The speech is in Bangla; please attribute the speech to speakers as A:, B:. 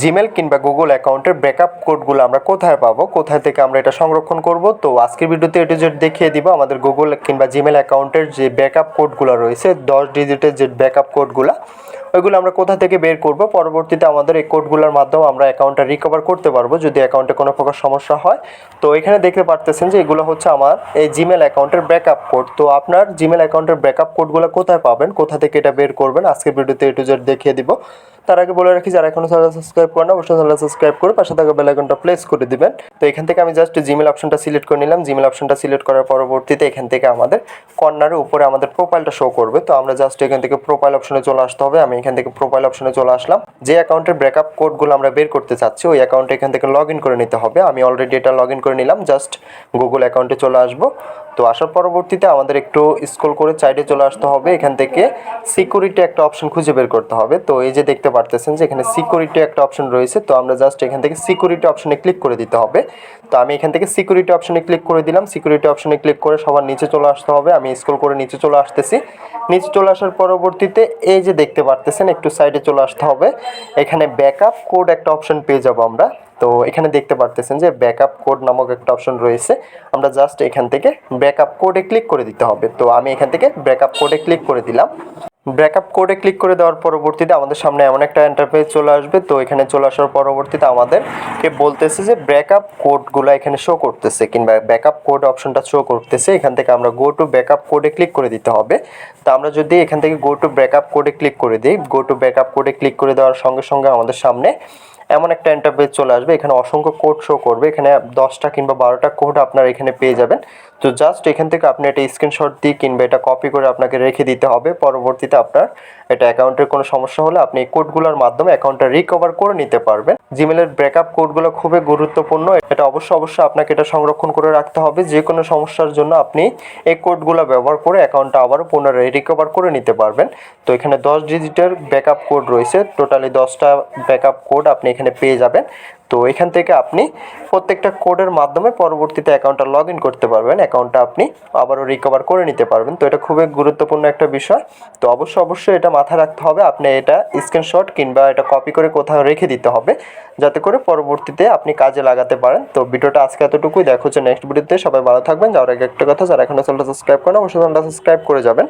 A: জিমেল কিংবা গুগল অ্যাকাউন্টের ব্যাকআপ কোডগুলো আমরা কোথায় পাবো, কোথায় থেকে আমরা এটা সংরক্ষণ করব। তো আজকের ভিডিওতে এ টু জেড দেখিয়ে দিব আমাদের গুগল কিংবা জিমেল অ্যাকাউন্টের যে ব্যাকআপ কোডগুলো রয়েছে 10 ডিজিটের যে ব্যাকআপ কোডগুলো, ওইগুলো আমরা কোথা থেকে বের করব। পরবর্তীতে আমাদের এই কোডগুলোর মাধ্যমে আমরা অ্যাকাউন্টটা রিকভার করতে পারবো যদি অ্যাকাউন্টে কোনো প্রকার সমস্যা হয়। তো এখানে দেখতে পারতেছেন যে এগুলো হচ্ছে আমার এই জিমেল অ্যাকাউন্টের ব্যাকআপ কোড। তো আপনার জিমেল অ্যাকাউন্টের ব্যাকআপ কোডগুলো কোথায় পাবেন, কোথা থেকে এটা বের করবেন, আজকের ভিডিওতে এ টু জেড দেখিয়ে দিব। তার আগে বলে রাখি, যারা এখনো চ্যানেল সাবস্ক্রাইব করেন না অবশ্যই চ্যানেল সাবস্ক্রাইব করে পাশে থাকা বেল আইকনটা প্রেস করে দিবেন। তো এখান থেকে আমি জাস্ট জিমেল অপশনটা সিলেক্ট করে নিলাম। জিমেল অপশনটা সিলেক্ট করার পরবর্তীতে এখান থেকে আমাদের কর্নারের উপরে আমাদের প্রোফাইলটা শো করবে। তো আমরা জাস্ট এখান থেকে প্রোফাইল অপশনে চলে আসতে হবে। আমি এখান থেকে প্রোফাইল অপশনে চলে আসলাম। যে অ্যাকাউন্টের ব্যাকআপ কোডগুলো আমরা বের করতে চাচ্ছি ওই অ্যাকাউন্টে এখান থেকে লগ ইন করে নিতে হবে। আমি অলরেডি এটা লগ ইন করে নিলাম। জাস্ট গুগল অ্যাকাউন্টে চলে আসবো। তো আসার পরবর্তীতে আমাদের একটু স্ক্রল করে সাইডে চলে আসতে হবে। এখান থেকে সিকিউরিটি একটা অপশন খুঁজে বের করতে হবে। তো এই যে দেখতে পারতেছেন যে এখানে সিকিউরিটি একটা অপশন রয়েছে। তো আমরা জাস্ট এখান থেকে সিকিউরিটি অপশনে ক্লিক করে দিতে হবে। তো আমি এখান থেকে সিকিউরিটি অপশনে ক্লিক করে দিলাম। সিকিউরিটি অপশনে ক্লিক করে সবার নিচে চলে আসতে হবে। আমি স্ক্রল করে নিচে চলে আসতেছি। নিচে চলে আসার পরবর্তীতে এই যে দেখতে পারতেছেন একটু সাইডে চলে আসতে হবে। এখানে ব্যাকআপ কোড একটা অপশন পেয়ে যাব আমরা। তো এখানে দেখতে পারতেছেন যে ব্যাকআপ কোড নামক একটা অপশন রয়েছে। আমরা জাস্ট এখান থেকে ব্যাকআপ কোডে ক্লিক করে দিতে হবে। তো আমি এখান থেকে ব্যাকআপ কোডে ক্লিক করে দিলাম। ব্যাকআপ কোডে ক্লিক করে দেওয়ার পরবর্তীতে আমাদের সামনে এমন একটা ইন্টারফেস চলে আসবে। তো এখানে চলে আসার পরবর্তীতে আমাদেরকে বলতেছে যে ব্যাকআপ কোডগুলো এখানে শো করতেছে কিংবা ব্যাকআপ কোড অপশনটা শো করতেছে। এখান থেকে আমরা গো টু ব্যাকআপ কোডে ক্লিক করে দিতে হবে। তো আমরা যদি এখান থেকে গো টু ব্যাকআপ কোডে ক্লিক করে দিই, গো টু ব্যাকআপ কোডে ক্লিক করে দেওয়ার সঙ্গে সঙ্গে আমাদের সামনে এমন একটা ইন্টারফেস চলে আসবে। এখানে অসংখ্য কোড শো করবে। এখানে 10টা কিংবা 12টা কোড আপনারা এখানে পেয়ে যাবেন। তো জাস্ট এখান থেকে আপনি এটা স্ক্রিনশট দিয়ে কিংবা এটা কপি করে আপনাকে রেখে দিতে হবে। পরবর্তীতে আপনার এটা অ্যাকাউন্টের কোনো সমস্যা হলে আপনি এই কোডগুলোর মাধ্যমে অ্যাকাউন্টটা রিকভার করে নিতে পারবেন। জিমেলের ব্যাকআপ কোডগুলো খুবই গুরুত্বপূর্ণ। এটা অবশ্যই আপনাকে এটা সংরক্ষণ করে রাখতে হবে। যে কোনো সমস্যার জন্য আপনি এই কোডগুলো ব্যবহার করে অ্যাকাউন্টটা আবারও পুনরায় রিকভার করে নিতে পারবেন। তো এখানে 10 ডিজিটের ব্যাকআপ কোড রয়েছে। টোটালি 10টা ব্যাকআপ কোড আপনি এখানে পেয়ে যাবেন। তো এখান থেকে আপনি প্রত্যেকটা কোডের মাধ্যমে পরবর্তীতে অ্যাকাউন্টটা লগ ইন করতে পারবেন। অ্যাকাউন্টটা আপনি আবারও রিকভার করে নিতে পারবেন। তো এটা খুবই গুরুত্বপূর্ণ একটা বিষয়। তো অবশ্যই এটা মাথায় রাখতে হবে। আপনি এটা স্ক্রিনশট কিংবা এটা কপি করে কোথাও রেখে দিতে হবে যাতে করে পরবর্তীতে আপনি কাজে লাগাতে পারেন। তো ভিডিওটা আজকে এতটুকুই। দেখা হচ্ছে নেক্সট ভিডিওতে। সবাই ভালো থাকবেন। যাওয়ার আগে একটা কথা, যারা এখনো চ্যানেলটা সাবস্ক্রাইব করেন অবশ্যই চ্যানেলটা সাবস্ক্রাইব করে যাবেন।